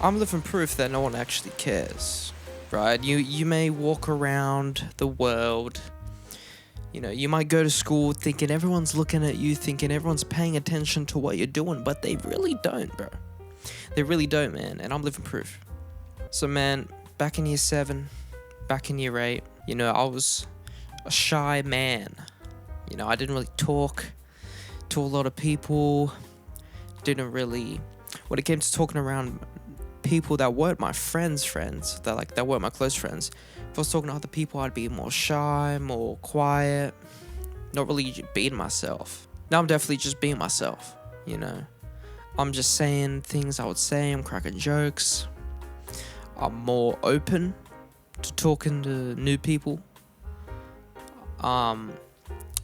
I'm living proof that no one actually cares, right? You may walk around the world, you know, you might go to school thinking everyone's looking at you, thinking everyone's paying attention to what you're doing, but they really don't, bro. They really don't, man, and I'm living proof. So, man, back in year 7, back in year 8, you know, I was a shy man. You know, I didn't really talk to a lot of people, didn't really, when it came to talking around people that weren't my friends, that weren't my close friends, if I was talking to other people, I'd be more shy, more quiet, not really being myself. Now I'm definitely just being myself, you know. I'm just saying things I would say, I'm cracking jokes. I'm more open to talking to new people.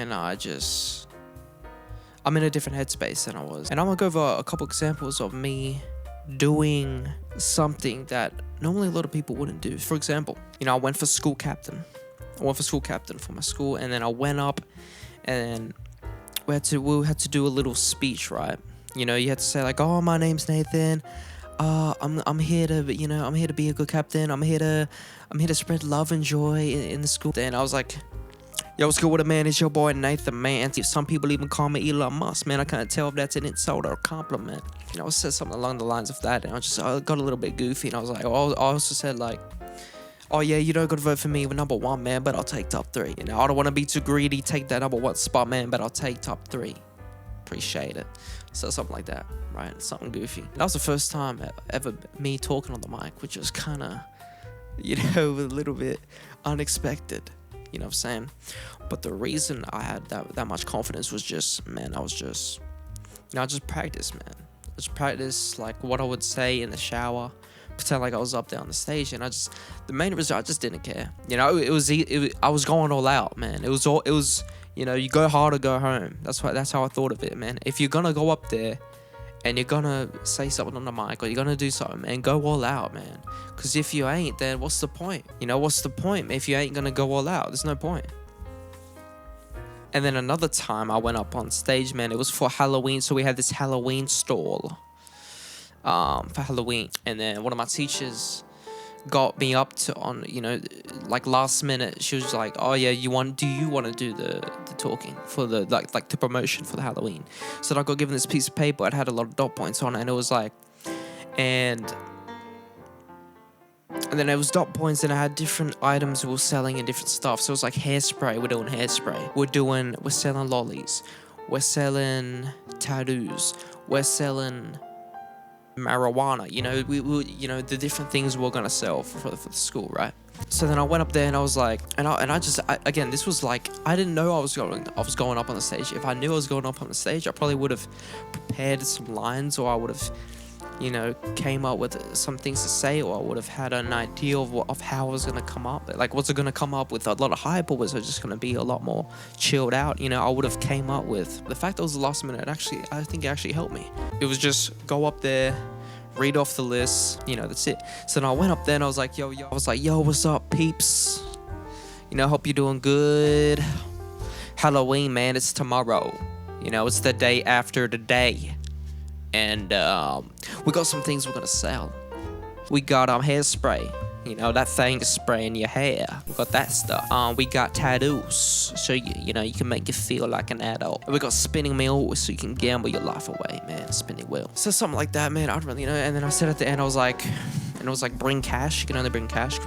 And I'm in a different headspace than I was. And I'm gonna go over a couple examples of me doing something that normally a lot of people wouldn't do. For example, you know, I went for school captain. For my school, and then I went up and we had to do a little speech, right? You know, you had to say like, "Oh, my name's Nathan. I'm here to, you know, I'm here to be a good captain. I'm here to spread love and joy in the school." Then I was like, "Yo, what's good with it, man? It's your boy Nathan, man. Some people even call me Elon Musk, man. I can't tell if that's an insult or a compliment." You know, I said something along the lines of that, and I got a little bit goofy, and I was like, I also said like, "Oh yeah, you don't gotta vote for me with number 1, man, but I'll take top 3. You know, I don't want to be too greedy, take that number 1 spot, man, but I'll take top 3. Appreciate it." So something like that, right? Something goofy. That was the first time ever me talking on the mic, which was kind of, you know, a little bit unexpected. You know what I'm saying? But the reason I had that much confidence was just, man, I just practiced, man. I just practiced like what I would say in the shower, pretend like I was up there on the stage, and the main reason I just didn't care. You know, I was going all out, man. It was, you know, you go hard or go home. That's how I thought of it, man. If you're gonna go up there and you're gonna say something on the mic or you're gonna do something, man, go all out, man. Because if you ain't, then what's the point? You know, what's the point if you ain't gonna go all out? There's no point. And then another time I went up on stage, man, it was for Halloween. So we had this Halloween stall for Halloween. And then one of my teachers got me up to, on, you know, like last minute, she was like, "Oh yeah, do you want to do the talking for the like the promotion for the Halloween?" So I got given this piece of paper. It had a lot of dot points on it, and it was like, and then it was dot points, and I had different items we were selling and different stuff. So it was like hairspray. We're doing hairspray. We're selling lollies. We're selling tattoos. We're selling marijuana. You know, you know, the different things we're gonna sell for the school, right? So then I went up there and I was like, again, this was like, I didn't know I was going up on the stage. If I knew I was going up on the stage, I probably would have prepared some lines, or I would have, you know, came up with some things to say, or I would have had an idea of how I was gonna come up. Like, was it gonna come up with a lot of hype, or was it just gonna be a lot more chilled out? You know, I would have came up with. The fact that it was the last minute, I think it actually helped me. It was just go up there, read off the list, you know, that's it. So then I went up there and I was like, yo, what's up, peeps? You know, hope you're doing good. Halloween, man, it's tomorrow. You know, it's the day after today. And we got some things we're gonna sell. We got hairspray. You know, that thing to spray in your hair. We got that stuff. We got tattoos, so you know, you can make you feel like an adult. We got spinning wheels, so you can gamble your life away, man. Spinning wheel. So something like that, man. I don't really know. And then I said at the end, I was like, and it was like, bring cash. You can only bring cash.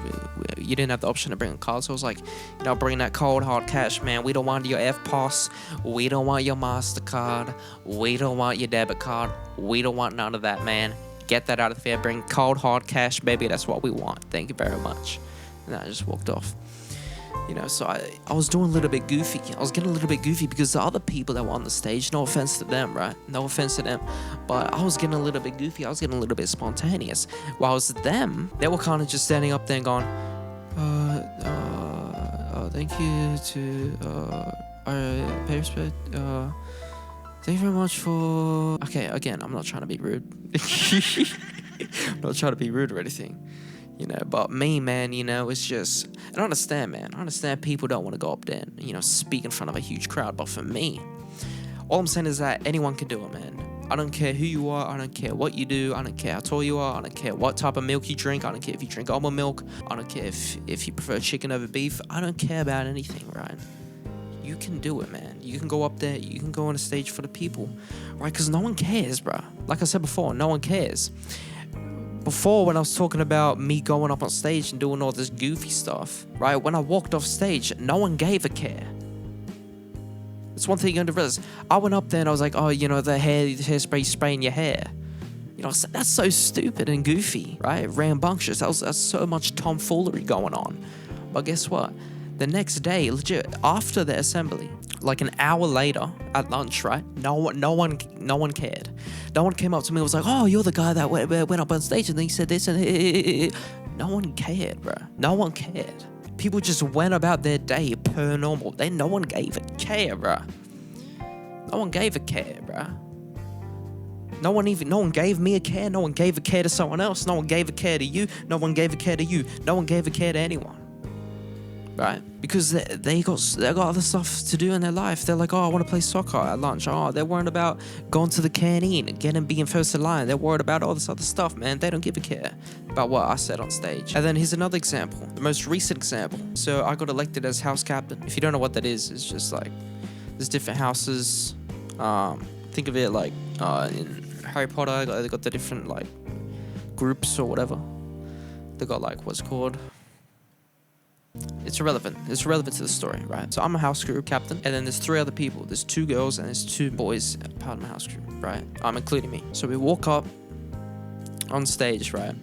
You didn't have the option to bring a card, so I was like, you know, bring that cold hard cash, man. We don't want your FPOS. We don't want your MasterCard. We don't want your debit card. We don't want none of that, man. Get that out of there. Bring cold hard cash, baby. That's what we want. Thank you very much. And I just walked off. You know, so I was doing a little bit goofy. I was getting a little bit goofy because the other people that were on the stage, no offense to them, right? No offense to them. But I was getting a little bit goofy. I was getting a little bit spontaneous. Whilst them, they were kind of just standing up there and going, thank you to our participant. Thank you very much for... Okay, again, I'm not trying to be rude. I'm not trying to be rude or anything. You know, but me, man, you know, it's just, and I understand, man. I understand people don't want to go up there and, you know, speak in front of a huge crowd. But for me, all I'm saying is that anyone can do it, man. I don't care who you are. I don't care what you do. I don't care how tall you are. I don't care what type of milk you drink. I don't care if you drink almond milk. I don't care if you prefer chicken over beef. I don't care about anything, right? You can do it, man. You can go up there. You can go on a stage for the people, right? Because no one cares, bro. Like I said before, no one cares. Before, when I was talking about me going up on stage and doing all this goofy stuff, right? When I walked off stage, no one gave a care. It's one thing you gotta realize. I went up there and I was like, oh, you know, the hairspray spraying your hair. You know, that's so stupid and goofy, right? Rambunctious. That's so much tomfoolery going on. But guess what? The next day, legit, after the assembly, like an hour later at lunch, right? No one cared. No one came up to me and was like, oh, you're the guy that went up on stage and then he said this and no one cared, bro. No one cared. People just went about their day per normal. No one gave a care, bro. No one gave a care, bro. No one gave me a care. No one gave a care to someone else. No one gave a care to you. No one gave a care to you. No one gave a care to anyone. Right? Because they got other stuff to do in their life. They're like, oh, I want to play soccer at lunch. Oh, they're worried about going to the canteen and being first in line. They're worried about all this other stuff, man. They don't give a care about what I said on stage. And then here's another example, the most recent example. So I got elected as house captain. If you don't know what that is, it's just like there's different houses. Think of it like in Harry Potter, they got the different like groups or whatever. They got like what's it called. It's irrelevant. It's relevant to the story, right? So I'm a house group captain, and then there's 3 other people. There's 2 girls and there's 2 boys part of my house group, right? Including me. So we walk up on stage, right?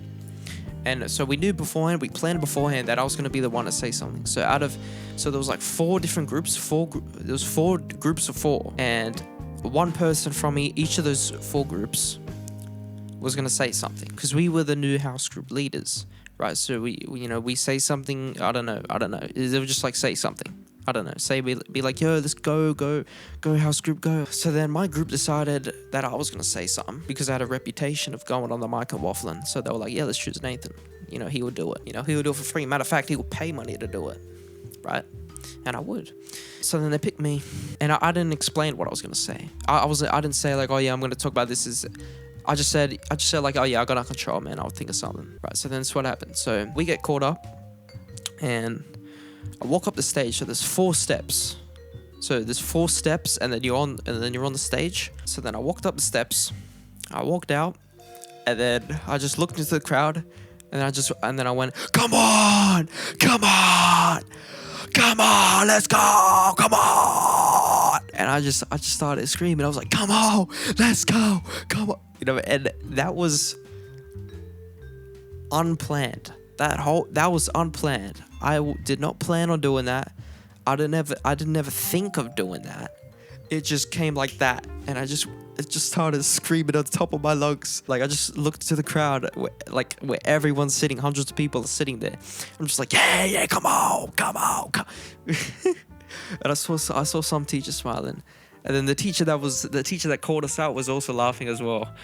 And so we knew beforehand, we planned beforehand that I was going to be the one to say something. So there was like 4 different groups. There was 4 groups of 4, and one person from each of those 4 groups was going to say something because we were the new house group leaders. Right, so we say something. I don't know. They would just like say something. I don't know. Be like, yo, let's go, house group, go. So then my group decided that I was gonna say something because I had a reputation of going on the mic and waffling. So they were like, yeah, let's choose Nathan. You know, he would do it. You know, he would do it for free. Matter of fact, he would pay money to do it, right? And I would. So then they picked me, and I didn't explain what I was gonna say. I didn't say like, oh yeah, I'm gonna talk about this. I just said like, oh yeah, I got out of control, man. I'll think of something. Right, so then that's what happened. So we get caught up and I walk up the stage. So there's 4 steps. So there's 4 steps and then you're on the stage. So then I walked up the steps, I walked out, and then I just looked into the crowd and then I went, come on, let's go, come on. And I just started screaming. I was like, come on, let's go, come on. You know, and that was unplanned. That was unplanned. I did not plan on doing that. I didn't ever think of doing that. It just came like that, and it just started screaming at the top of my lungs. Like I just looked to the crowd, where everyone's sitting, hundreds of people are sitting there. I'm just like, yeah, come on. And I saw some teacher smiling. And then the teacher that called us out was also laughing as well,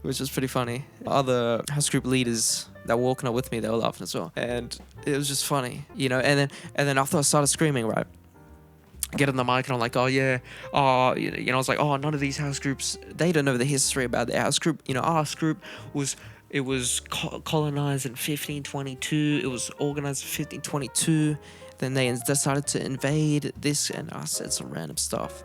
which was pretty funny. Other house group leaders that were walking up with me, they were laughing as well. And it was just funny, you know. And then after I started screaming, right, I get on the mic and I'm like, oh yeah, you know, I was like, oh, none of these house groups, they don't know the history about their house group. You know, our house group was colonized in 1522. It was organized in 1522. Then they decided to invade this, and I said some random stuff.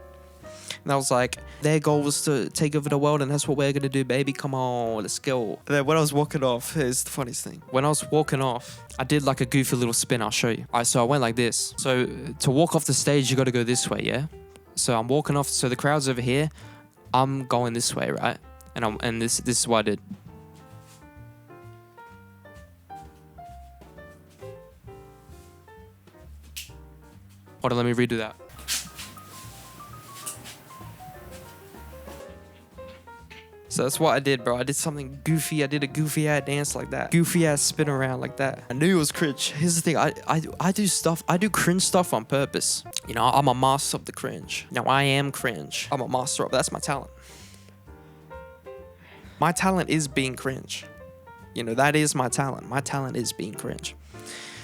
And I was like, their goal was to take over the world, and that's what we're going to do, baby. Come on, let's go. And then when I was walking off, here's the funniest thing. When I was walking off, I did like a goofy little spin. I'll show you. So I went like this. So to walk off the stage, you got to go this way, yeah? So I'm walking off. So the crowd's over here. I'm going this way, right? And this is what I did. Hold on, let me redo that. So that's what I did, bro. I did something goofy. I did a goofy ass dance like that. Goofy ass spin around like that. I knew it was cringe. Here's the thing. I do stuff. I do cringe stuff on purpose. You know, I'm a master of the cringe. Now, I am cringe. I'm a master of it. That's my talent. My talent is being cringe. You know, that is my talent. My talent is being cringe.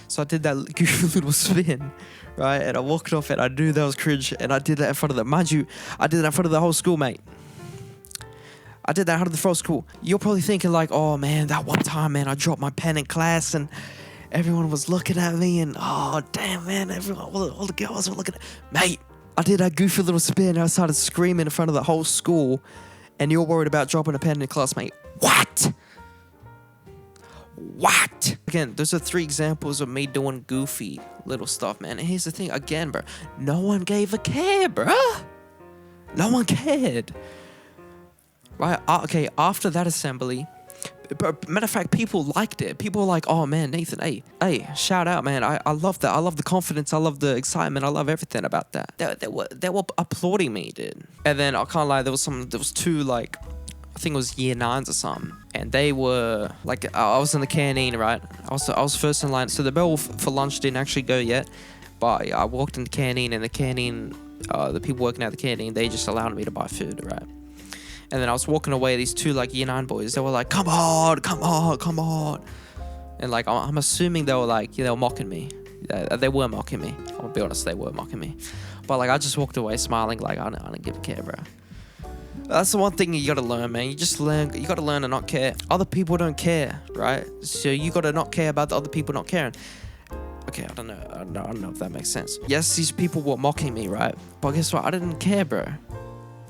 So I did that goofy little spin, right? And I walked off and I knew that was cringe. And I did that in front of mind you, I did that in front of the whole school, mate. I did that in front of the whole school. You're probably thinking like, oh man, that one time, man, I dropped my pen in class and everyone was looking at me and, oh damn, man, everyone, all the girls were looking at mate. I did that goofy little spin and I started screaming in front of the whole school and you're worried about dropping a pen in class, mate. What? Again, those are 3 examples of me doing goofy little stuff, man. And here's the thing, again, bro. No one gave a care, bro. No one cared. Right? Okay, after that assembly, matter of fact, people liked it. People were like, oh, man, Nathan, hey, shout out, man. I love that. I love the confidence. I love the excitement. I love everything about that. They were applauding me, dude. And then, I can't lie, there was 2, like, I think it was year 9s or something, and they were like, I was in the canteen, right? I was first in line, so the bell for lunch didn't actually go yet, but I walked in the canteen, and the people working at the canteen, they just allowed me to buy food, right? And then I was walking away, these 2 like year 9 boys, they were like, come on, and like I'm assuming they were mocking me. They were mocking me. I'll be honest, they were mocking me, but like I just walked away smiling, like I don't give a care, bro. That's the one thing you gotta learn, man. You gotta learn to not care. Other people don't care, right? So you gotta not care about the other people not caring. Okay, I don't know if that makes sense. Yes, these people were mocking me, right? But guess what? I didn't care, bro.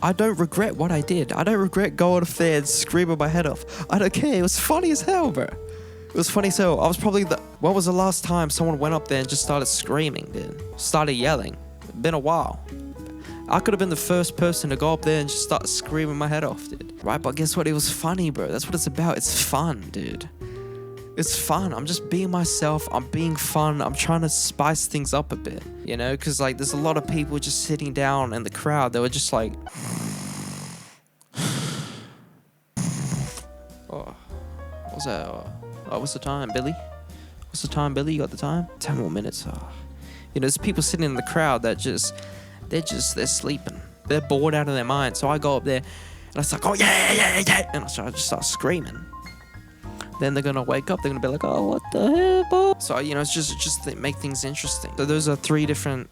I don't regret what I did. I don't regret going up there and screaming my head off. I don't care. It was funny as hell, bro. It was funny as hell. I was probably when was the last time someone went up there and just started screaming, dude? Started yelling. Been a while. I could have been the first person to go up there and just start screaming my head off, dude. Right, but guess what? It was funny, bro. That's what it's about. It's fun, dude. It's fun. I'm just being myself. I'm being fun. I'm trying to spice things up a bit, you know? Because, like, there's a lot of people just sitting down in the crowd. They were just like... Oh, what's that? Oh, what's the time, Billy? What's the time, Billy? You got the time? 10 more minutes. Oh. You know, there's people sitting in the crowd that they're sleeping. They're bored out of their mind. So I go up there and I start, oh yeah. And I just start screaming. Then they're gonna wake up. They're gonna be like, oh, what the hell, boy? So, you know, it's just to make things interesting. So those are 3 different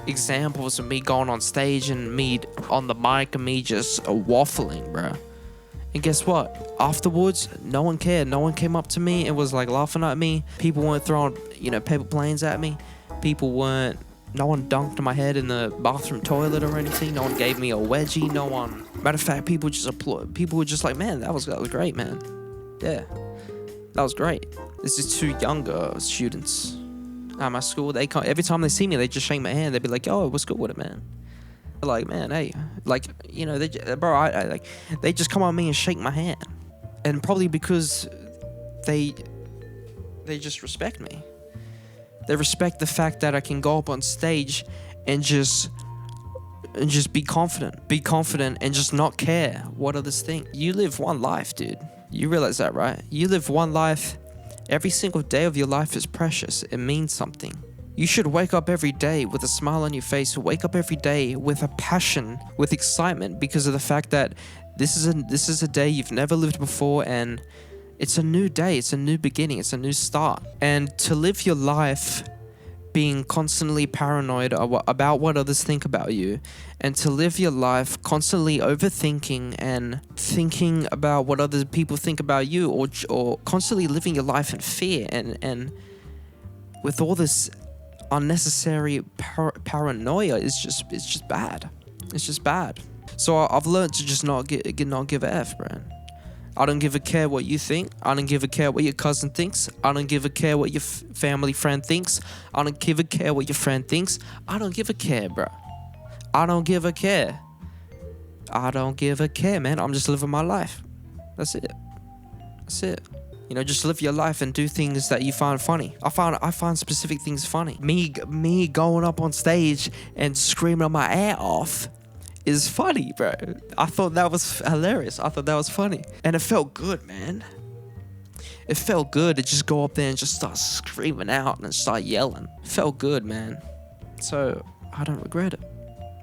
examples of me going on stage and me on the mic and me just waffling, bro. And guess what? Afterwards, no one cared. No one came up to me and was like laughing at me. People weren't throwing, paper planes at me. No one dunked my head in the bathroom toilet or anything. No one gave me a wedgie. No one. Matter of fact, people just applaud. People were just like, man, that was great, man. Yeah, that was great. This is 2 younger students at my school. They come every time they see me, they just shake my hand. They'd be like, "Yo, what's good with it, man?" They're like, man, hey, like, they just come on me and shake my hand, and probably because they just respect me. They respect the fact that I can go up on stage and just be confident and just not care what others think. You live one life, dude. You realize that, right? You live one life. Every single day of your life is precious. It means something. You should wake up every day with a smile on your face. Wake up every day with a passion, with excitement, because of the fact that this is a day you've never lived before, and it's a new day. It's a new beginning. It's a new start. And to live your life being constantly paranoid about what others think about you, and to live your life constantly overthinking and thinking about what other people think about you, or constantly living your life in fear and with all this unnecessary paranoia is just bad. It's just bad. So I've learned to just not give a F, bro. I don't give a care what you think. I don't give a care what your cousin thinks. I don't give a care what your family friend thinks. I don't give a care what your friend thinks. I don't give a care, bro. I don't give a care. I don't give a care, man. I'm just living my life. That's it. That's it. You know, just live your life and do things that you find funny. I find specific things funny. Me going up on stage and screaming my ass off is funny, bro. I thought that was hilarious. I thought that was funny. And it felt good, man. It felt good to just go up there and just start screaming out and start yelling. It felt good, man. So I don't regret it.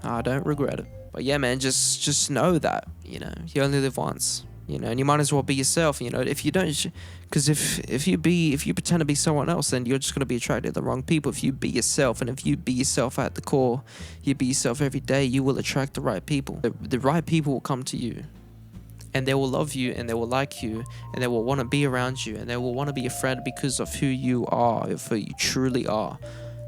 I don't regret it. But yeah, man, just know that, you only live once. And you might as well be yourself. If you don't, because if you pretend to be someone else, then you're just gonna be attracted to the wrong people. If you be yourself, and if you be yourself at the core, you be yourself every day, you will attract the right people. The right people will come to you, and they will love you, and they will like you, and they will want to be around you, and they will want to be your friend because of who you are, of who you truly are,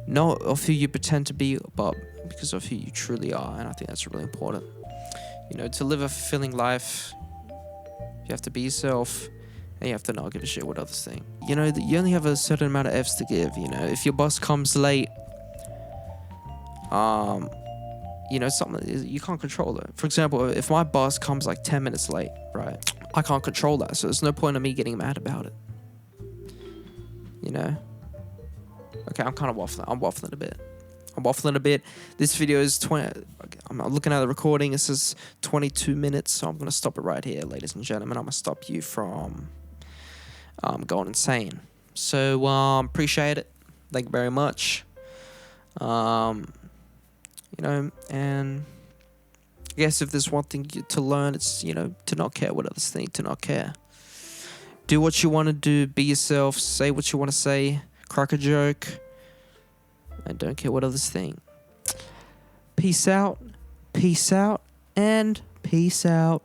not of who you pretend to be, but because of who you truly are. And I think that's really important. To live a fulfilling life, you have to be yourself, and you have to not give a shit what others think. You only have a certain amount of F's to give. If your boss comes late, something you can't control it. For example, if my boss comes like 10 minutes late, right, I can't control that, so there's no point in me getting mad about it. Okay, I'm kind of waffling. I'm waffling a bit. This video is 20. I'm looking at the recording. It says 22 minutes, so I'm gonna stop it right here, ladies and gentlemen. I'm gonna stop you from going insane. So appreciate it. Thank you very much. And I guess if there's one thing to learn, it's to not care what others think. To not care. Do what you want to do. Be yourself. Say what you want to say. Crack a joke. And don't care what others think. Peace out, and peace out.